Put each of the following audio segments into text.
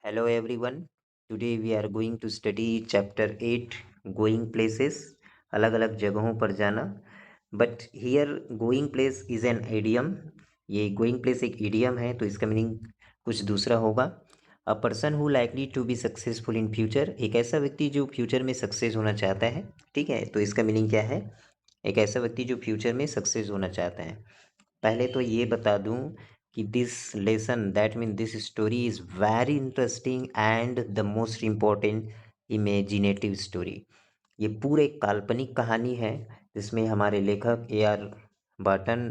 Hello everyone. Today we are going to study chapter 8 going places अलग अलग जगहों पर जाना. But here going place is an idiom. ये going place एक idiom है तो इसका मीनिंग कुछ दूसरा होगा. A person who likely to be successful in future, एक ऐसा व्यक्ति जो फ्यूचर में सक्सेस होना चाहता है. ठीक है, तो इसका मीनिंग क्या है? एक ऐसा व्यक्ति जो फ्यूचर में सक्सेस होना चाहता है. पहले तो ये बता दूं कि this lesson that mean this story is very interesting and the most important imaginative story. ये पूरे काल्पनिक कहानी है जिसमें हमारे लेखक A.R. बर्टन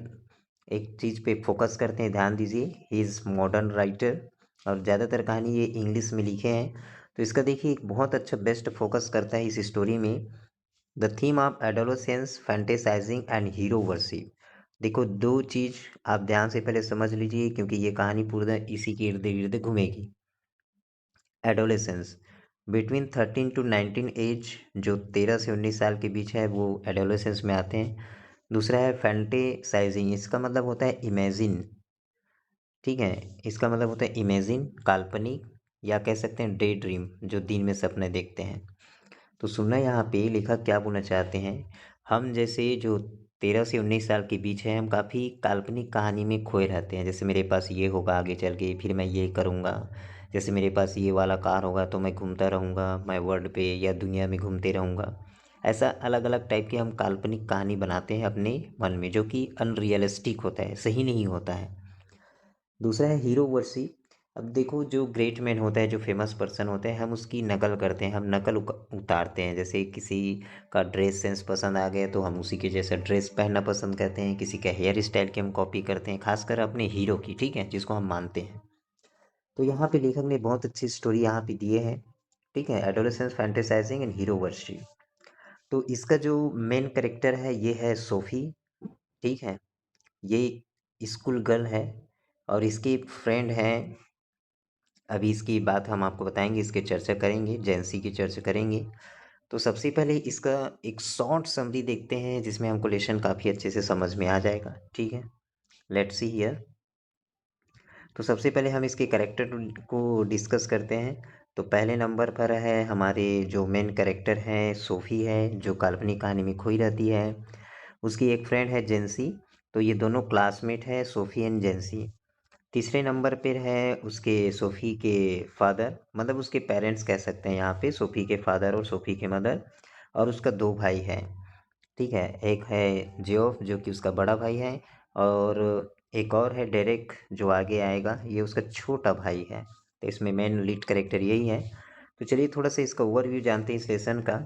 एक चीज़ पे फोकस करते हैं. ध्यान दीजिए, ही इज़ मॉडर्न राइटर और ज़्यादातर कहानी ये इंग्लिश में लिखे हैं. तो इसका देखिए एक बहुत अच्छा बेस्ट फोकस करता है इस स्टोरी में. The theme of adolescence fantasising and hero worship. देखो, दो चीज़ आप ध्यान से पहले समझ लीजिए क्योंकि ये कहानी पूरा इसी के इर्द गिर्द घूमेगी. एडोलेसेंस बिटवीन 13 to 19 एज, जो 13 से 19 साल के बीच है वो एडोलेसेंस में आते हैं. दूसरा है फैंटेसाइजिंग, इसका मतलब होता है इमेजिन. ठीक है, इसका मतलब होता है इमेजिन, काल्पनिक, या कह सकते हैं डे ड्रीम, जो दिन में सपने देखते हैं. तो सुनना, यहाँ पे लेखक क्या बोलना चाहते हैं. हम जैसे जो 13 से 19 साल के बीच है, हम काफ़ी काल्पनिक कहानी में खोए रहते हैं. जैसे मेरे पास ये होगा आगे चल के, फिर मैं ये करूँगा. जैसे मेरे पास ये वाला कार होगा तो मैं घूमता रहूँगा, मैं वर्ल्ड पे या दुनिया में घूमते रहूँगा. ऐसा अलग अलग टाइप की हम काल्पनिक कहानी बनाते हैं अपने मन में, जो कि अनरियलिस्टिक होता है, सही नहीं होता है. दूसरा है हीरो वर्शिप. अब देखो, जो ग्रेट मैन होता है, जो फेमस पर्सन होते हैं, हम उसकी नकल करते हैं, हम नकल उतारते हैं. जैसे किसी का ड्रेस सेंस पसंद आ गया तो हम उसी के जैसा ड्रेस पहनना पसंद करते हैं. किसी का हेयर स्टाइल की हम कॉपी करते हैं, खासकर अपने हीरो की, ठीक है, जिसको हम मानते हैं. तो यहाँ पे लेखक ने बहुत अच्छी स्टोरी यहाँ पे दिए हैं. ठीक है, adolescence fantasising and hero worship. तो इसका जो मेन करेक्टर है ये है सोफी. ठीक है, ये स्कूल गर्ल है और इसकी फ्रेंड है. अभी इसकी बात हम आपको बताएंगे, इसके चर्चा करेंगे, जेंसी की चर्चा करेंगे. तो सबसे पहले इसका एक शॉर्ट समरी देखते हैं जिसमें हमको लेसन काफ़ी अच्छे से समझ में आ जाएगा. ठीक है, लेट्स सी हियर. तो सबसे पहले हम इसके कैरेक्टर को डिस्कस करते हैं. तो पहले नंबर पर है हमारे जो मेन कैरेक्टर हैं, सोफ़ी है, जो काल्पनिक कहानी में खोई रहती है. उसकी एक फ्रेंड है जेंसी. तो ये दोनों क्लासमेट है, सोफ़ी एंड जेंसी. तीसरे नंबर पर है उसके सोफ़ी के फादर, मतलब उसके पेरेंट्स कह सकते हैं यहाँ पे, सोफ़ी के फादर और सोफ़ी के मदर. और उसका दो भाई हैं. ठीक है, एक है जियोफ जो कि उसका बड़ा भाई है, और एक और है डेरेक जो आगे आएगा, ये उसका छोटा भाई है. तो इसमें मेन लीड कैरेक्टर यही है. तो चलिए थोड़ा सा इसका ओवरव्यू जानते हैं इस लेसन का.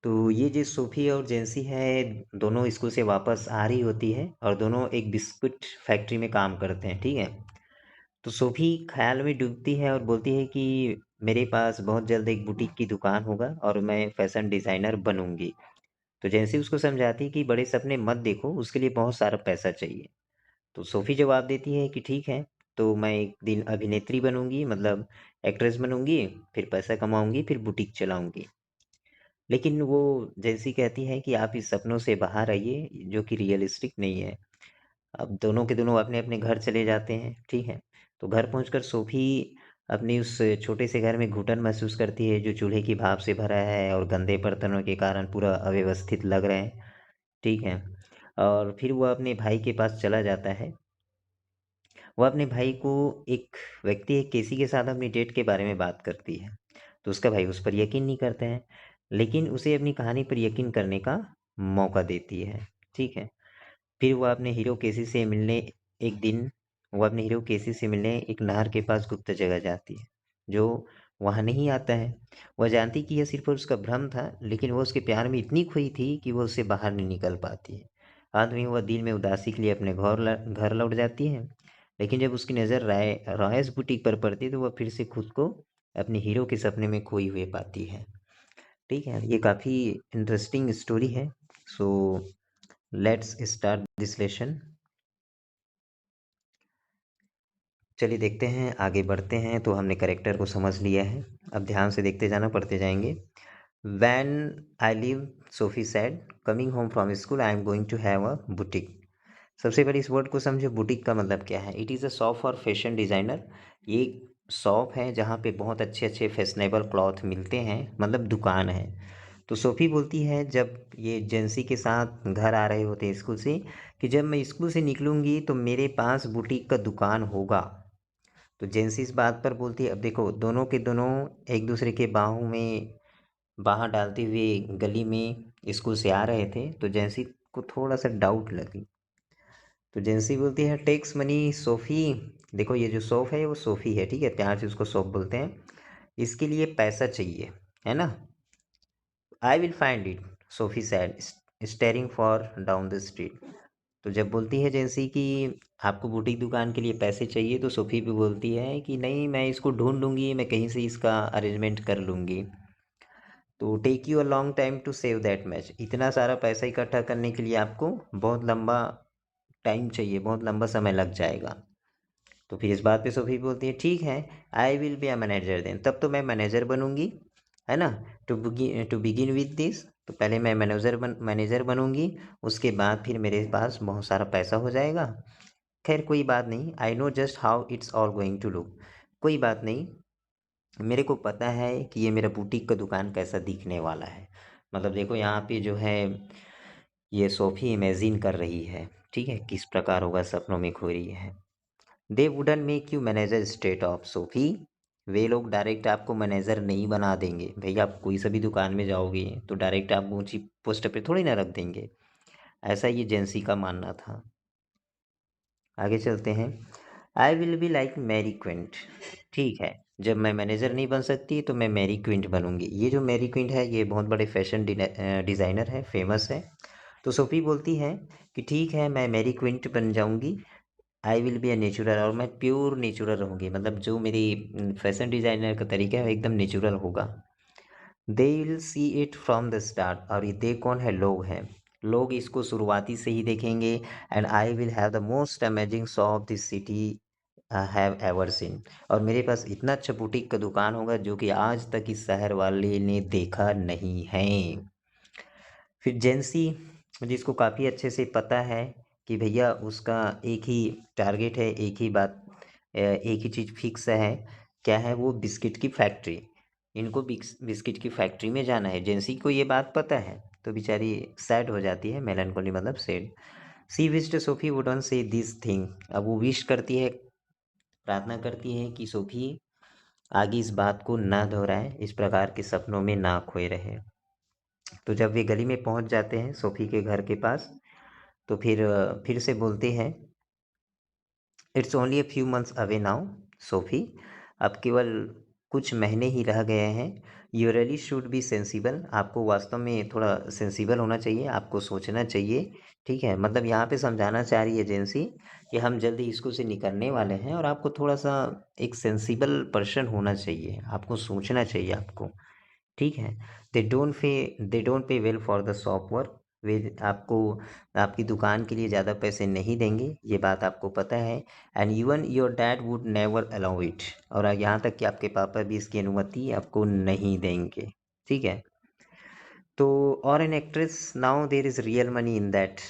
तो ये जो सोफ़ी और जेंसी है, दोनों स्कूल से वापस आ रही होती है और दोनों एक बिस्कुट फैक्ट्री में काम करते हैं. ठीक है, तो सोफ़ी ख्याल में डूबती है और बोलती है कि मेरे पास बहुत जल्द एक बुटीक की दुकान होगा और मैं फैशन डिज़ाइनर बनूंगी. तो जैसे उसको समझाती है कि बड़े सपने मत देखो, उसके लिए बहुत सारा पैसा चाहिए. तो सोफ़ी जवाब देती है कि ठीक है, तो मैं एक दिन अभिनेत्री बनूंगी, मतलब एक्ट्रेस बनूंगी, फिर पैसा कमाऊंगी, फिर बुटीक चलाऊंगी. लेकिन वो जैसी कहती है कि आप इस सपनों से बाहर आइए जो कि रियलिस्टिक नहीं है. अब दोनों के दोनों अपने अपने घर चले जाते हैं. ठीक है, तो घर पहुंचकर सोफ़ी अपनी उस छोटे से घर में घुटन महसूस करती है जो चूल्हे की भाप से भरा है और गंदे बर्तनों के कारण पूरा अव्यवस्थित लग रहे हैं. ठीक है, और फिर वो अपने भाई के पास चला जाता है. वो अपने भाई को, एक व्यक्ति है केसी के साथ अपनी डेट के बारे में बात करती है. तो उसका भाई उस पर यकीन नहीं करते हैं, लेकिन उसे अपनी कहानी पर यकीन करने का मौका देती है. ठीक है, फिर वो अपने हीरो केसी से मिलने एक दिन वो अपने हीरो केसी से मिलने एक नहर के पास गुप्त जगह जाती है, जो वहाँ नहीं आता है. वह जानती कि यह सिर्फ उसका भ्रम था, लेकिन वो उसके प्यार में इतनी खोई थी कि वो उससे बाहर नहीं निकल पाती है. अंत में वह दिल में उदासी के लिए अपने घर लौट जाती है. लेकिन जब उसकी नज़र रॉयस बुटीक पर पड़ती है तो वह फिर से खुद को अपने हीरो के सपने में खोई हुई पाती है. ठीक है, ये काफ़ी इंटरेस्टिंग स्टोरी है. So let's start this lesson. चलिए देखते हैं, आगे बढ़ते हैं. तो हमने करेक्टर को समझ लिया है, अब ध्यान से देखते जाना, पढ़ते जाएंगे. When I leave, Sophie said, coming home from school I am going to have a boutique. सबसे पहले इस वर्ड को समझो, बुटीक का मतलब क्या है. It is a shop for fashion designer. ये शॉप है जहाँ पे बहुत अच्छे अच्छे फैशनेबल क्लॉथ मिलते हैं, मतलब दुकान है। तो सोफ़ी बोलती है जब ये जेंसी के साथ घर आ रहे होते हैं स्कूल से, कि जब मैं स्कूल से निकलूँगी तो मेरे पास बुटीक का दुकान होगा। तो जेंसी इस बात पर बोलती है, अब देखो दोनों के दोनों एक दूसरे के बाहों में बाँह डालते हुए गली में स्कूल से आ रहे थे, तो जेंसी को थोड़ा सा डाउट लगी। तो जेंसी बोलती है, टेक्स मनी सोफ़ी। देखो ये जो सोफ़ है वो सोफ़ी है, ठीक है, प्यार से उसको सोफ़ बोलते हैं। इसके लिए पैसा चाहिए, है ना। I will find it, SoFi sad, steering for down the street. तो जब बोलती है जेंसी कि आपको बुटीक दुकान के लिए पैसे चाहिए, तो सोफ़ी भी बोलती है कि नहीं, मैं इसको ढूंढ लूँगी, मैं कहीं से इसका अरेंजमेंट कर लूँगी। तो take you a long time to save that much, इतना सारा पैसा इकट्ठा करने के लिए आपको बहुत लंबा टाइम चाहिए, बहुत लंबा समय लग जाएगा। तो फिर इस बात पे सोफी बोलती है, ठीक है, I will be a manager then, तब तो मैं मैनेजर बनूंगी, है ना। टू बिगिन विद दिस, तो पहले मैं मैनेजर बनूंगी, उसके बाद फिर मेरे पास बहुत सारा पैसा हो जाएगा। खैर कोई बात नहीं, I know just how it's all going to look. कोई बात नहीं, मेरे को पता है कि ये मेरा बुटीक का दुकान कैसा दिखने वाला है। मतलब देखो यहाँ पे जो है ये सोफ़ी इमेजिन कर रही है, ठीक है, किस प्रकार होगा, सपनों में खो रही है। They wouldn't make you manager state of Sophie, वे लोग डायरेक्ट आपको मैनेजर नहीं बना देंगे। भैया आप कोई सा भी दुकान में जाओगे तो डायरेक्ट आपको ऊंची पोस्ट पे थोड़ी ना रख देंगे, ऐसा ये जेंसी का मानना था। आगे चलते हैं। I will be like Mary Quant, ठीक है, जब मैं मैनेजर नहीं बन सकती तो मैं मैरी क्विंट बनूंगी। ये जो मैरी क्विंट है ये बहुत बड़े फैशन डिज़ाइनर है, फेमस है। तो सोफ़ी बोलती है कि ठीक है, मैं मैरी क्विंट बन जाऊंगी। आई विल बी अ नेचुरल, और मैं प्योर नेचुरल रहूँगी, मतलब जो मेरी फैशन डिज़ाइनर का तरीका है वो एकदम नेचुरल होगा। They will see it from the start, और ये दे कौन है, लोग हैं। लोग इसको शुरुआती से ही देखेंगे। And I will have the most amazing shop this city have ever seen, और मेरे पास इतना अच्छा बुटीक का दुकान होगा जो कि आज तक इस शहर वाले ने देखा नहीं है। फिर जेंसी, जिसको काफ़ी अच्छे से पता है कि भैया उसका एक ही टारगेट है, एक ही बात, एक ही चीज़ फिक्स है। क्या है वो, बिस्किट की फैक्ट्री। इनको बिस्किट की फैक्ट्री में जाना है, जेंसी को ये बात पता है। तो बेचारी सैड हो जाती है, मेलनकोली मतलब सैड। सी विश्ड सोफी वुडन से दिस थिंग, अब वो विश करती है, प्रार्थना करती है कि सोफी आगे इस बात को ना दोहराए, इस प्रकार के सपनों में ना खोए रहे। तो जब वे गली में पहुंच जाते हैं सोफ़ी के घर के पास, तो फिर से बोलते हैं, it's only a few months away now SoFi, अब केवल कुछ महीने ही रह गए हैं। You really should be sensible, आपको वास्तव में थोड़ा सेंसिबल होना चाहिए, आपको सोचना चाहिए, ठीक है। मतलब यहाँ पे समझाना चाह रही है एजेंसी कि हम जल्दी स्कूल से निकलने वाले हैं और आपको थोड़ा सा एक सेंसिबल पर्सन होना चाहिए, आपको सोचना चाहिए आपको, ठीक है। They don't pay well for the shop work, वे आपको आपकी दुकान के लिए ज़्यादा पैसे नहीं देंगे, ये बात आपको पता है। And even your dad would never allow it, और यहाँ तक कि आपके पापा भी इसकी अनुमति आपको नहीं देंगे, ठीक है। तो और an actress, now there is real money in that.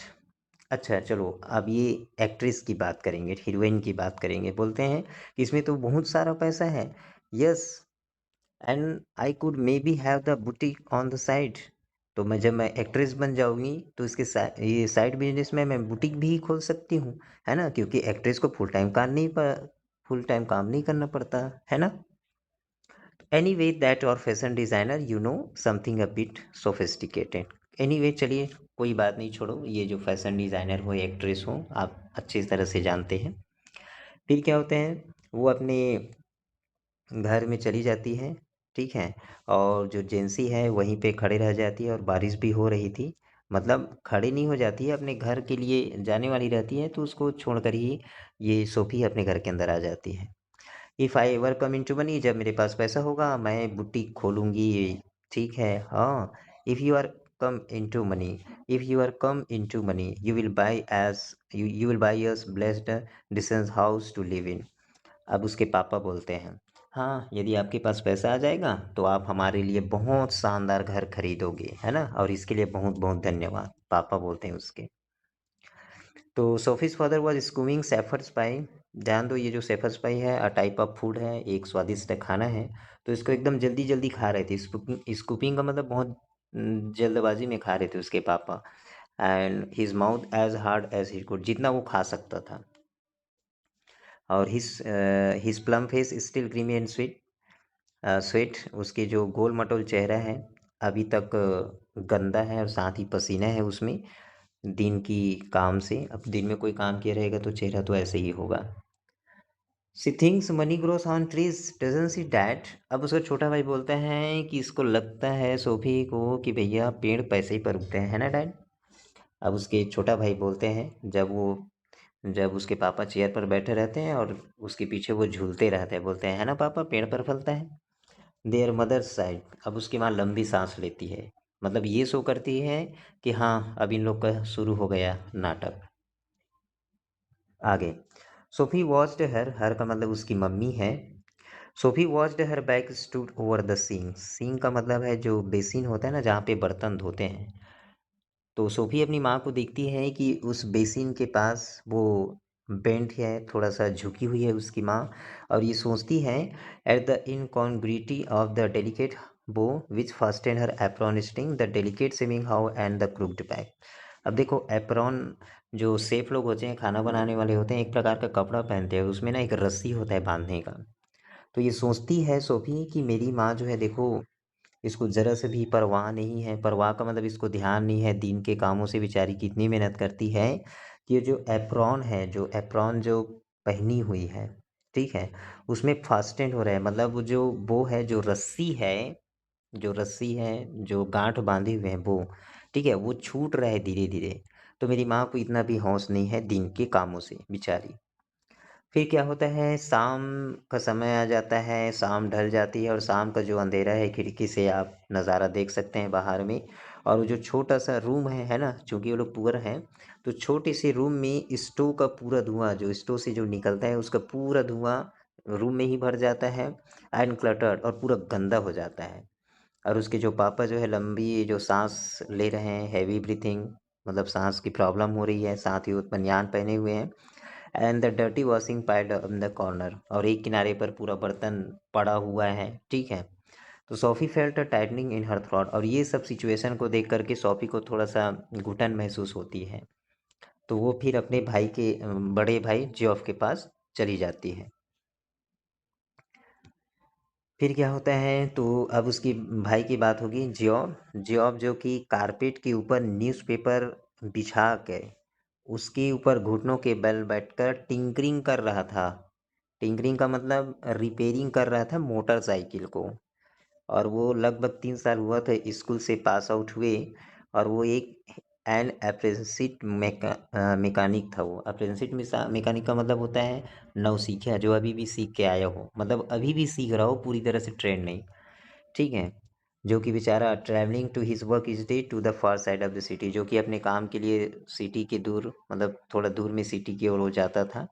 अच्छा चलो, अब ये एक्ट्रेस की बात करेंगे, हीरोइन की बात करेंगे। बोलते हैं कि इसमें तो बहुत सारा पैसा है। Yes, and I could may be have the boutique on the side, तो मैं जब मैं एक्ट्रेस बन जाऊंगी तो इसके ये साइड बिजनेस में मैं बुटीक भी खोल सकती हूँ, है ना, क्योंकि एक्ट्रेस को फुल टाइम काम नहीं करना पड़ता, है ना। एनी वे दैट और fashion designer you know something a bit sophisticated. Any way चलिए, कोई बात नहीं, छोड़ो, ये जो फैशन डिज़ाइनर हो एक्ट्रेस हो आप अच्छी तरह से जानते हैं। फिर क्या होते हैं, वो अपने घर में चली जाती है, ठीक है। और जो जेंसी है वहीं पे खड़े रह जाती है, और बारिश भी हो रही थी, मतलब खड़ी नहीं हो जाती है, अपने घर के लिए जाने वाली रहती है, तो उसको छोड़कर ही ये सोफ़ी अपने घर के अंदर आ जाती है। If I ever come into money, जब मेरे पास पैसा होगा मैं बुटीक खोलूँगी, ठीक है, हाँ। If you are come into money, if you are come into money you will buy us you will buy us blessed decent house to live in. अब उसके पापा बोलते हैं, हाँ, यदि आपके पास पैसा आ जाएगा तो आप हमारे लिए बहुत शानदार घर खरीदोगे, है ना, और इसके लिए बहुत बहुत धन्यवाद, पापा बोलते हैं उसके। तो Sophie's father was स्कूमिंग shepherds bye, ध्यान दो, ये जो शेफर्ड पाई है टाइप ऑफ फूड है, एक स्वादिष्ट खाना है। तो इसको एकदम जल्दी जल्दी खा रहे थे, स्कूपिंग स्कूपिंग का मतलब बहुत जल्दबाजी में खा रहे थे उसके पापा। And his mouth as hard as he could, जितना वो खा सकता था। और his plum face still creamy and sweet, sweat, उसके जो गोल मटोल चेहरा है अभी तक गंदा है और साथ ही पसीना है उसमें, दिन की काम से। अब दिन में कोई काम किया रहेगा तो चेहरा तो ऐसे ही होगा। She thinks money grows on trees, doesn't she that. अब उसका छोटा भाई बोलता है कि इसको लगता है सोफी को कि भैया पेड़ पैसे ही पर उगते हैं, है ना डैड। अब उसके छोटा भाई बोलते हैं, जब उसके पापा चेयर पर बैठे रहते हैं और उसके पीछे वो झूलते रहते हैं, बोलते हैं, है ना पापा, पेड़ पर फलता है। देयर मदर साइड, अब उसकी माँ लंबी सांस लेती है, मतलब ये शो करती है कि हाँ अब इन लोग का शुरू हो गया नाटक। आगे, सोफी वॉच्ड हर का मतलब उसकी मम्मी है। Sophie watched her back stood over the sink, sink का मतलब है जो बेसिन होता है ना जहाँ पे बर्तन धोते हैं। तो सोफी अपनी माँ को देखती है कि उस बेसिन के पास वो बेंट है, थोड़ा सा झुकी हुई है उसकी माँ। और ये सोचती है at the incongruity of the delicate bow which fasten her apron string the delicate swimming how and the crooked back. अब देखो एप्रॉन, जो सेफ लोग होते हैं, खाना बनाने वाले होते हैं, एक प्रकार का कपड़ा पहनते हैं, उसमें ना एक रस्सी होता है बांधने का। तो ये सोचती है सोफी कि मेरी माँ जो है देखो, इसको ज़रा से भी परवाह नहीं है, परवाह का मतलब इसको ध्यान नहीं है, दिन के कामों से बेचारी कितनी मेहनत करती है। कि ये जो एप्रॉन है, जो एप्रॉन जो पहनी हुई है, ठीक है, उसमें फास्टेंड हो रहा है, मतलब वो जो वो है, जो रस्सी है, जो रस्सी है, जो गांठ बांधे हुए हैं वो, ठीक है, वो छूट रहा है धीरे धीरे। तो मेरी माँ को इतना भी हौस नहीं है दिन के कामों से बेचारी। फिर क्या होता है, शाम का समय आ जाता है, शाम ढल जाती है और शाम का जो अंधेरा है, खिड़की से आप नज़ारा देख सकते हैं बाहर में। और वो जो छोटा सा रूम है ना, चूंकि वो लोग पुअर हैं, तो छोटे से रूम में स्टोव का पूरा धुआं, जो स्टोव से जो निकलता है उसका पूरा धुआं रूम में ही भर जाता है, एंड क्लटर्ड, और पूरा गंदा हो जाता है। और उसके जो पापा जो है लंबी जो सांस ले रहे हैं, हैवी ब्रीथिंग, मतलब सांस की प्रॉब्लम हो रही है, साथ ही वो बनियान पहने हुए हैं। And the dirty washing pied in the corner, और एक किनारे पर पूरा बर्तन पड़ा हुआ है, ठीक है। तो Sophie felt a tightening in her throat, और ये सब सिचुएशन को देख करके सोफी को थोड़ा सा घुटन महसूस होती है। तो वो फिर अपने भाई के बड़े भाई जियोफ के पास चली जाती है। फिर क्या होता है, तो अब उसकी भाई की बात होगी, जियोफ, जियोफ जो कि कारपेट के ऊपर न्यूज़पेपर बिछा के उसके ऊपर घुटनों के बल बैठकर टिंकरिंग कर रहा था। टिंकरिंग का मतलब रिपेयरिंग कर रहा था मोटरसाइकिल को। और वो लगभग 3 साल हुआ था स्कूल से पास आउट हुए, और वो एक एन अप्रेंटिस मैकेनिक था। वो अप्रेंटिस मैकेनिक का मतलब होता है नौसिखिया, जो अभी भी सीख के आया हो, मतलब अभी भी सीख रहा हो, पूरी तरह से ट्रेंड नहीं, ठीक है। जो कि बेचारा travelling to his work each day to the far side of the city, जो कि अपने काम के लिए सिटी के दूर, मतलब थोड़ा दूर में सिटी की ओर वो जाता था।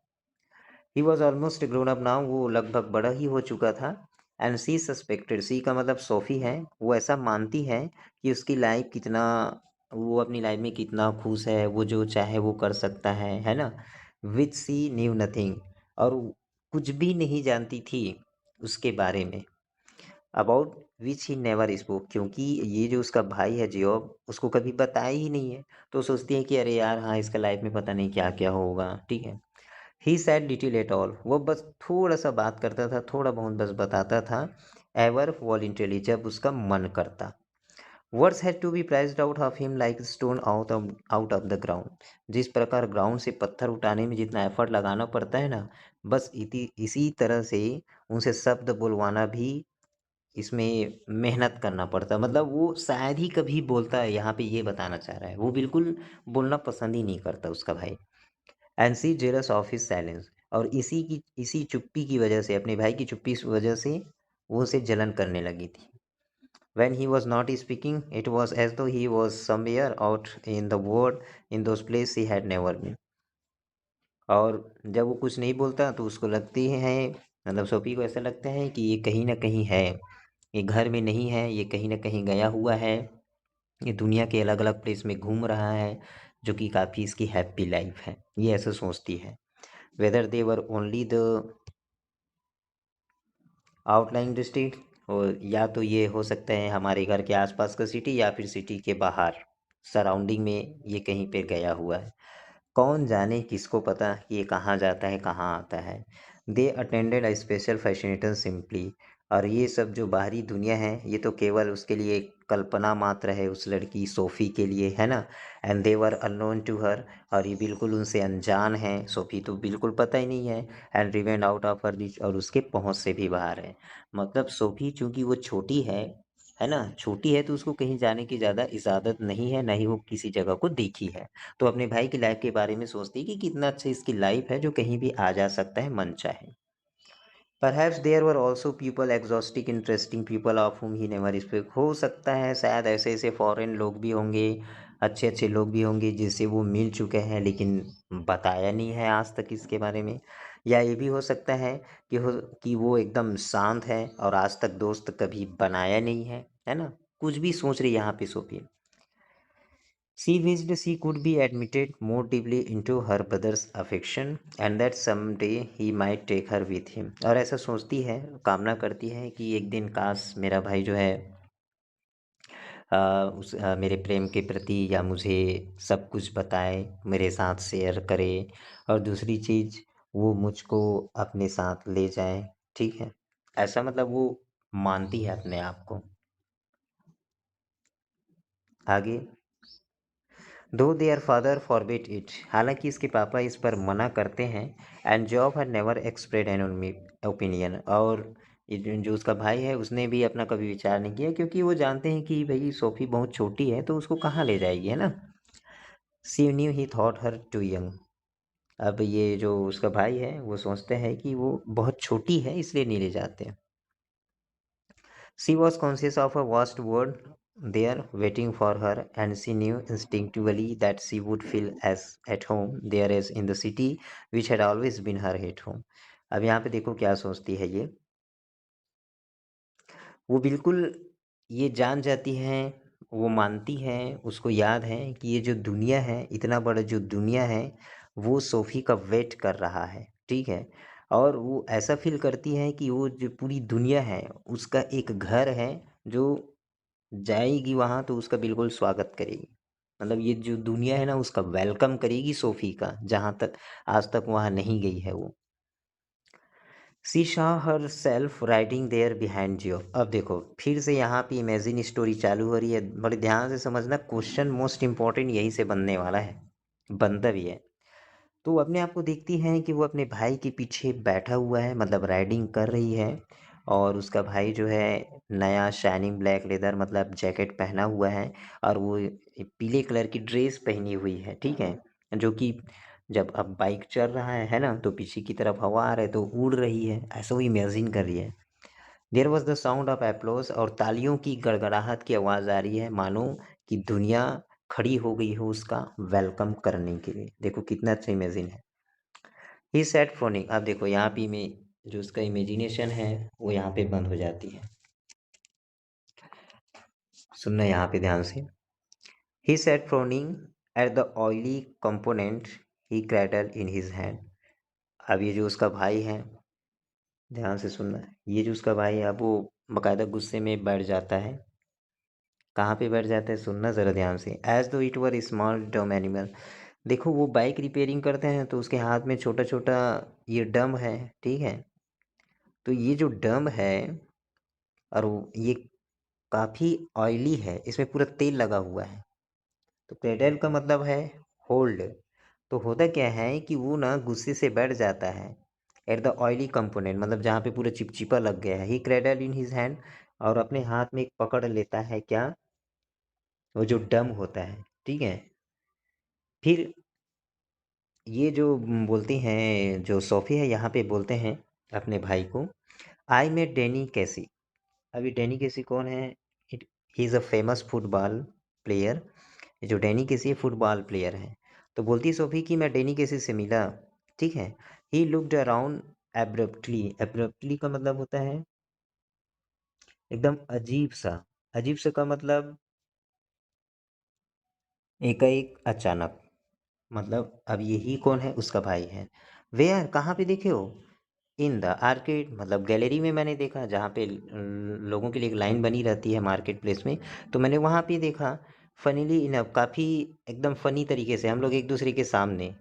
He was almost grown up now, वो लगभग बड़ा ही हो चुका था। एंड सी सस्पेक्टेड, सी का मतलब सोफी है, वो ऐसा मानती है कि उसकी लाइफ कितना, वो अपनी लाइफ में कितना खुश है, वो जो चाहे वो कर सकता है ना। विच सी न्यू नथिंग, और वो कुछ भी नहीं जानती थी उसके बारे में। About which he never spoke, क्योंकि ये जो उसका भाई है जियोब, उसको कभी बताया ही नहीं है। तो सोचती है कि अरे यार हाँ, इसका लाइफ में पता नहीं क्या क्या होगा, ठीक है। ही सैड लिटिल एट ऑल, वो बस थोड़ा सा बात करता था, थोड़ा बहुत बस बताता था। एवर वॉलेंटरली, जब उसका मन करता। Words had to be prised out of him like stone out of the ground, जिस प्रकार ग्राउंड से पत्थर उठाने में जितना एफर्ट लगाना पड़ता है ना, बस इसी तरह से उनसे शब्द बुलवाना भी, इसमें मेहनत करना पड़ता, मतलब वो शायद ही कभी बोलता है, यहाँ पे ये बताना चाह रहा है, वो बिल्कुल बोलना पसंद ही नहीं करता उसका भाई। And she jealous of his silence, और इसी चुप्पी की वजह से, अपने भाई की चुप्पी की वजह से वो उसे जलन करने लगी थी। When he was not speaking, it was as though he was somewhere out in the world, in those places he had never been. और जब वो कुछ नहीं बोलता तो उसको लगती है, मतलब सोफी को ऐसा लगता है कि ये कहीं ना कहीं है, ये घर में नहीं है, ये कहीं ना कहीं गया हुआ है, ये दुनिया के अलग अलग प्लेस में घूम रहा है, जो कि काफ़ी इसकी हैप्पी लाइफ है, ये ऐसा सोचती है। Whether they were only the outlying district, और या तो ये हो सकता है हमारे घर के आसपास का सिटी या फिर सिटी के बाहर सराउंडिंग में ये कहीं पे गया हुआ है। कौन जाने, किसको पता कि ये कहाँ जाता है कहाँ आता है। They attended a special फैसिनेटर simply, और ये सब जो बाहरी दुनिया है ये तो केवल उसके लिए एक कल्पना मात्र है, उस लड़की सोफ़ी के लिए, है ना। And they were unknown to her, और ये बिल्कुल उनसे अनजान है, सोफ़ी तो बिल्कुल पता ही नहीं है। And riven out of her reach, और उसके पहुंच से भी बाहर है। मतलब सोफ़ी चूंकि वो छोटी है ना, छोटी है तो उसको कहीं जाने की ज़्यादा इजाज़त नहीं है, ना ही वो किसी जगह को देखी है। तो अपने भाई की लाइफ के बारे में सोचती है कि कितना अच्छा इसकी लाइफ है, जो कहीं भी आ जा सकता है मन चाहे। Perhaps there were also people, exotic, interesting people of whom he never spoke. हो सकता है शायद ऐसे ऐसे फॉरेन लोग भी होंगे, अच्छे अच्छे लोग भी होंगे जिससे वो मिल चुके हैं लेकिन बताया नहीं है आज तक इसके बारे में। या ये भी हो सकता है कि वो एकदम शांत है और आज तक दोस्त कभी बनाया नहीं है ना। कुछ भी सोच रही है यहाँ पे Sophie. She wished she could be admitted more deeply into her brother's affection and that someday he might take her with him. और ऐसा सोचती है, कामना करती है कि एक दिन काश मेरा भाई जो है मेरे प्रेम के प्रति या मुझे सब कुछ बताए, मेरे साथ शेयर करे, और दूसरी चीज़ वो मुझको अपने साथ ले जाए। ठीक है, ऐसा मतलब वो मानती है अपने आप को। आगे, दो देयर फादर फॉरबिड इट, हालांकि इसके पापा इस पर मना करते हैं। And job had never एक्सप्रेड an opinion, और ये जो उसका भाई है उसने भी अपना कभी विचार नहीं किया, क्योंकि वो जानते हैं कि भाई सोफ़ी बहुत छोटी है तो उसको कहाँ ले जाएगी, है ना। She knew he thought her too young, अब ये जो उसका भाई है वो सोचते हैं कि वो बहुत छोटी है इसलिए नहीं ले जाते। She was conscious of a vast world there waiting for her, and she knew instinctively that she would feel as at home there as in the city which had always been her at home. अब यहाँ पे देखो क्या सोचती है ये, वो बिल्कुल ये जान जाती है, वो मानती है, उसको याद है कि ये जो दुनिया है, इतना बड़ा जो दुनिया है, वो सोफ़ी का वेट कर रहा है, ठीक है। और वो ऐसा फील करती है कि वो जो पूरी दुनिया है उसका एक घर है, जो जाएगी वहाँ तो उसका बिल्कुल स्वागत करेगी। मतलब ये जो दुनिया है ना उसका वेलकम करेगी सोफ़ी का, जहाँ तक आज तक वहाँ नहीं गई है वो। She saw herself riding there behind जियो, अब देखो फिर से यहाँ पे इमेजिन स्टोरी चालू हो रही है। बड़े ध्यान से समझना, क्वेश्चन मोस्ट इम्पोर्टेंट यहीं से बनने वाला है, बनता भी है। तो वो अपने आप को देखती हैं कि वो अपने भाई के पीछे बैठा हुआ है, मतलब राइडिंग कर रही है, और उसका भाई जो है नया शाइनिंग ब्लैक लेदर मतलब जैकेट पहना हुआ है, और वो पीले कलर की ड्रेस पहनी हुई है, ठीक है। जो कि जब अब बाइक चल रहा है ना, तो पीछे की तरफ हवा आ रहा है तो उड़ रही है, ऐसा वो इमेजिन कर रही है। There was the sound of applause, और तालियों की गड़गड़ाहट की आवाज़ आ रही है, मानो कि दुनिया खड़ी हो गई हो उसका वेलकम करने के लिए। देखो कितना अच्छा इमेजिन है। ही सेट फ्रोनिंग, अब देखो यहाँ पे में जो उसका इमेजिनेशन है वो यहाँ पे बंद हो जाती है। सुनना यहाँ पे ध्यान से। He sat frowning at the oily component he cradle in his hand, अब ये जो उसका भाई है, ध्यान से सुनना है, ये जो उसका भाई है अब वो बाकायदा गुस्से में बैठ जाता है। कहाँ पे बैठ जाता है, सुनना ज़रा ध्यान से। एज दो इट वर स्मॉल डम एनिमल, देखो वो बाइक रिपेयरिंग करते हैं तो उसके हाथ में छोटा छोटा ये डम है, ठीक है। तो ये जो डम है, और ये काफ़ी ऑयली है, इसमें पूरा तेल लगा हुआ है। तो क्रेडल का मतलब है होल्ड। तो होता क्या है कि वो ना गुस्से से बैठ जाता है एट द ऑयली कंपोनेंट, मतलब जहाँ पे पूरा चिपचिपा लग गया है। ही क्रेडल इन हिज हैंड, और अपने हाथ में एक पकड़ लेता है क्या, वो जो डम होता है, ठीक है। फिर ये जो बोलते हैं, जो सोफी है यहाँ पे बोलते हैं अपने भाई को, आई मेट डैनी कैसी। अभी डैनी केसी कौन है, it he is a famous football player. ये जो डैनी केसी है फुटबॉल प्लेयर है। तो बोलती है सोफी कि मैं डैनी केसी से मिला, ठीक है। He looked around abruptly, abruptly का मतलब होता है एकदम अजीब सा, अजीब सा का मतलब एकाएक अचानक, मतलब अब यही कौन है, उसका भाई है। वेयर कहाँ पे देखे हो? इन द आर्केड मतलब गैलरी में मैंने देखा, जहाँ पे लोगों के लिए एक लाइन बनी रहती है मार्केट प्लेस में, तो मैंने वहाँ पे देखा। फनीली इनफ काफ़ी एकदम फनी तरीके से हम लोग एक दूसरे के सामने।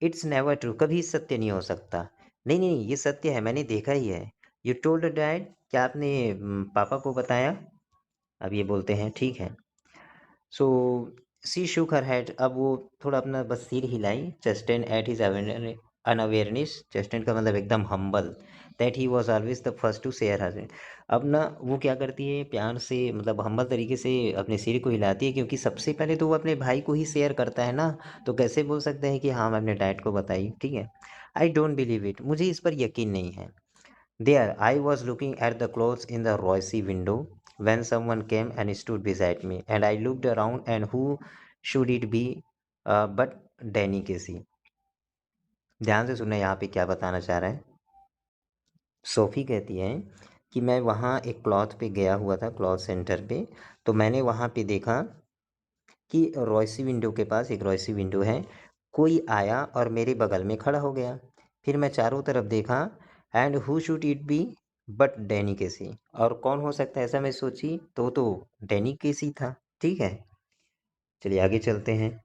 इट्स नेवर ट्रू कभी सत्य नहीं हो सकता। नहीं नहीं नहीं, ये सत्य है, मैंने देखा ही है। यू टोल्ड डैड क्या आपने पापा को बताया? अब ये बोलते हैं ठीक है। सो सी शुक हर हेड, अब वो थोड़ा अपना बस सिर हिलाई। Chastened at his unawareness, chastened का मतलब एकदम humble, that he was always the first to share her. अब ना वो क्या करती है, प्यार से मतलब हम्बल तरीके से अपने सिर को हिलाती है, क्योंकि सबसे पहले तो वो अपने भाई को ही शेयर करता है ना। तो कैसे बोल सकते हैं कि हाँ मैं अपने डैड को बताई, ठीक है। आई डोंट बिलीव इट, मुझे इस पर यकीन नहीं है। There, I was looking at the clothes in the Roissy window when someone came and stood beside me, and I looked around, and who should it be but Danny Casey. ध्यान से सुनना यहाँ पे क्या बताना चाह रहा है। सोफ़ी कहती है कि मैं वहाँ एक क्लॉथ पे गया हुआ था, क्लॉथ सेंटर पे, तो मैंने वहाँ पे देखा कि रॉयसी विंडो के पास, एक रॉयसी विंडो है, कोई आया और मेरे बगल में खड़ा हो गया। फिर मैं चारों तरफ देखा, and who should it be but Danny Casey, और कौन हो सकता है ऐसा मैं सोची, तो डैनी केसी था। ठीक है, चलिए आगे चलते हैं।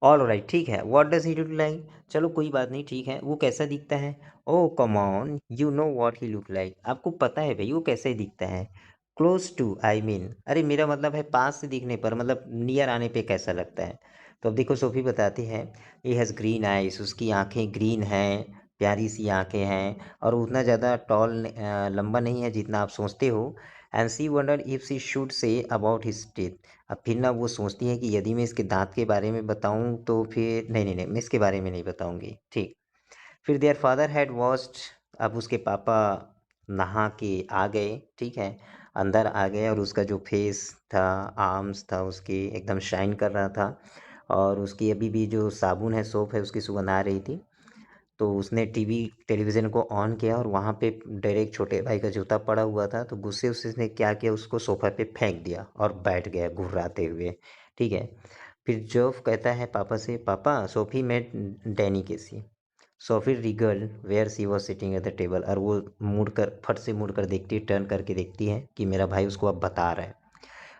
ऑल राइट, ठीक है, what does he look like, चलो कोई बात नहीं, ठीक है, वो कैसा दिखता है? Oh come on, you know what he look like, आपको पता है भाई वो कैसे दिखता है। क्लोज टू आई मीन, अरे मेरा मतलब है पास से दिखने पर, मतलब नियर आने पे कैसा लगता है। तो अब देखो सोफी बताती है, ही हैज़ ग्रीन आइज, उसकी आंखें ग्रीन हैं, प्यारी सी आंखें हैं, और उतना ज़्यादा टॉल लंबा नहीं है जितना आप सोचते हो। And she wonder if she should say about his teeth, अब फिर ना वो सोचती है कि यदि मैं इसके दाँत के बारे में बताऊँ तो फिर नहीं, नहीं, नहीं, मैं इसके बारे में नहीं बताऊँगी, ठीक। फिर देयर फादर हैड वॉश्ड, अब उसके पापा नहा के आ गए, ठीक है, अंदर आ गए, और उसका जो फेस था, आर्म्स था उसके एकदम शाइन कर रहा था, और उसकी अभी भी जो साबुन है, सोप है, उसकी सुगंध आ रही थी। तो उसने टेलीविज़न को ऑन किया, और वहाँ पे डायरेक्ट छोटे भाई का जूता पड़ा हुआ था, तो गुस्से से उसने क्या किया, उसको सोफ़ा पे फेंक दिया और बैठ गया घुर्राते हुए, ठीक है। फिर जोफ कहता है पापा से, पापा Sophie met Danny Casey. Sophie wriggle where she was sitting at the table, और वो मुड़ कर फट से मुड़ कर देखती है, टर्न करके देखती है कि मेरा भाई उसको अब बता रहा है।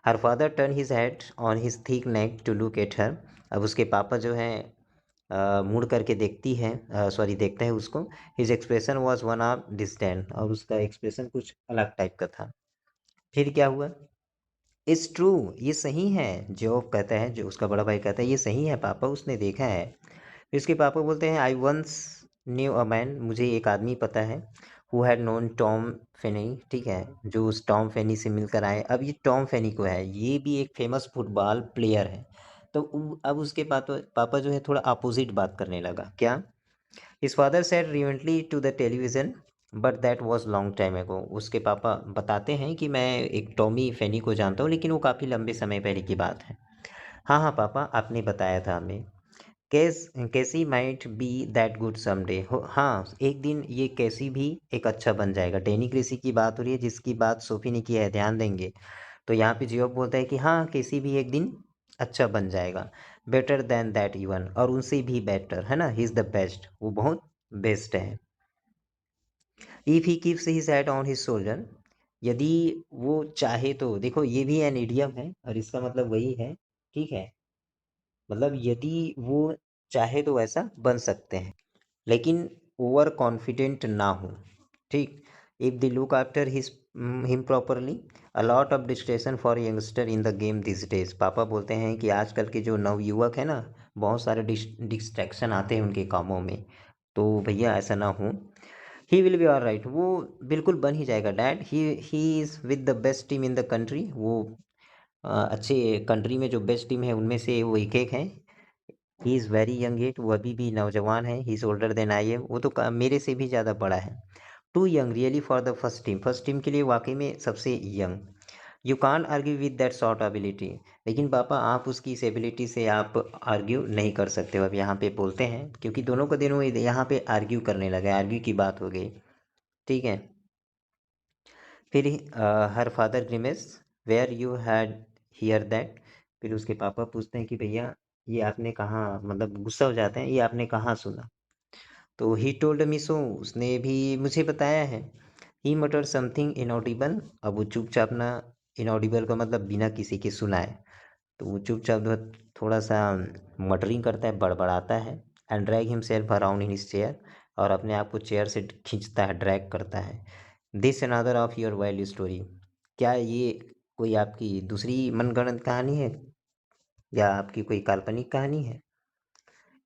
Her father turn his head on his thick neck to look at her, अब उसके पापा जो हैं मुड़ करके देखती है, सॉरी देखता है उसको। His expression was one of disdain, और उसका एक्सप्रेशन कुछ अलग टाइप का था। फिर क्या हुआ? इट्स ट्रू, ये सही है, जो कहता है, जो उसका बड़ा भाई कहता है, ये सही है पापा, उसने देखा है। फिर उसके पापा बोलते हैं, I once knew a man, मुझे एक आदमी पता है, who had known Tom Finney, ठीक है, जो उस टॉम फेनी से मिलकर आए। अब ये टॉम फेनी को है, ये भी एक फेमस फुटबॉल प्लेयर है। तो अब उसके पापा पापा जो है थोड़ा अपोजिट बात करने लगा, क्या? His father said reverently to the television, but that was long time ago, उसके पापा बताते हैं कि मैं एक टॉमी फेनी को जानता हूँ, लेकिन वो काफ़ी लंबे समय पहले की बात है। हाँ हाँ पापा, आपने बताया था हमें। कैसी might be that good someday, हो हाँ, एक दिन ये कैसी भी एक अच्छा बन जाएगा। डेनी क्रेसी की बात हो रही है, जिसकी बात सोफी ने की है, ध्यान देंगे। तो यहाँ पे जियोब बोलता है कि हाँ कैसी भी एक दिन अच्छा बन जाएगा। बेटर देन दैट इवन, और उनसे भी बेटर है ना, ही इज़ द बेस्ट, वो बहुत बेस्ट है। If he keeps his head on his shoulder, यदि वो चाहे तो, देखो ये भी एन इडियम है, और इसका मतलब वही है, ठीक है, मतलब यदि वो चाहे तो वैसा बन सकते हैं, लेकिन ओवर कॉन्फिडेंट ना हो, ठीक। If they look after his him properly, a lot of distraction for youngster in the game this days, पापा बोलते हैं कि आजकल के जो नवयुवक है ना, बहुत सारे डिस्ट्रैक्शन आते हैं उनके कामों में, तो भैया ऐसा ना हो। He will be all right, वो बिल्कुल बन ही जाएगा dad, he is with the best team in the country, वो अच्छे कंट्री में जो बेस्ट टीम है उनमें से वो एक है। He is very young at, वो अभी भी नौजवान है। He is older than I am, वो तो मेरे से भी ज़्यादा बड़ा है। Too young really for the first team के लिए वाकई में सबसे young. You can't argue with that sort ability, लेकिन पापा आप उसकी इस एबिलिटी से आप आर्ग्यू नहीं कर सकते हो। अब यहाँ पे बोलते हैं, क्योंकि दोनों को दिनों यहाँ पे आर्ग्यू करने लगे, आर्ग्यू की बात हो गई, ठीक है। फिर her father grimace where you had hear that, फिर उसके पापा पूछते हैं कि भैया ये आपने कहाँ, मतलब गुस्सा हो जाते हैं, ये आपने कहाँ सुना? तो ही टोल्ड मी सो, उसने भी मुझे बताया है। ही मटर समथिंग इनऑडिबल, अब वो चुपचाप ना, इनऑडिबल का मतलब बिना किसी के सुनाए, तो वो चुपचाप जो है थोड़ा सा मटरिंग करता है, बड़बड़ाता है। And drag himself around in his chair, और अपने आप को चेयर से खींचता है, ड्रैग करता है। This another of your wild story, क्या ये कोई आपकी दूसरी मनगढ़ंत कहानी है, या आपकी कोई काल्पनिक कहानी है?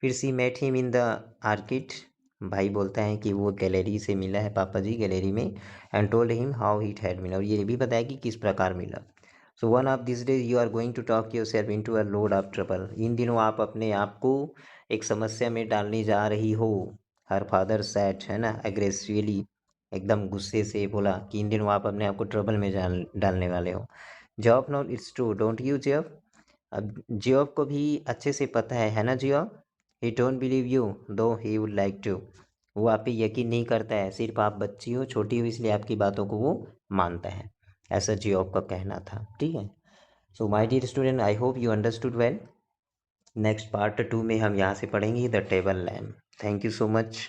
फिर she met him in the orchard, भाई बोलता है कि वो गैलरी से मिला है पापा जी, गैलरी में। And told him how it had been, और ये भी बताया कि किस प्रकार मिला। So one of this days you are going to talk yourself into a load of trouble, इन दिनों आप अपने आप को एक समस्या में डालने जा रही हो। हर फादर सैट, है ना, एग्रेसिवली, एकदम गुस्से से बोला कि इन दिनों आप अपने आप को ट्रबल में डालने वाले हो। Job not it's true don't you job, अब जियोफ को भी अच्छे से पता है ना Geoff? He don't believe you दो ही वुड लाइक टू, वो आप पे यकीन नहीं करता है, सिर्फ आप बच्ची हो, छोटी हो, इसलिए आपकी बातों को वो मानता है, ऐसा जियोफ का कहना था। ठीक है। So my dear student, I hope you understood well. Next part 2 में हम यहाँ से पढ़ेंगे the table lamp. Thank you so much.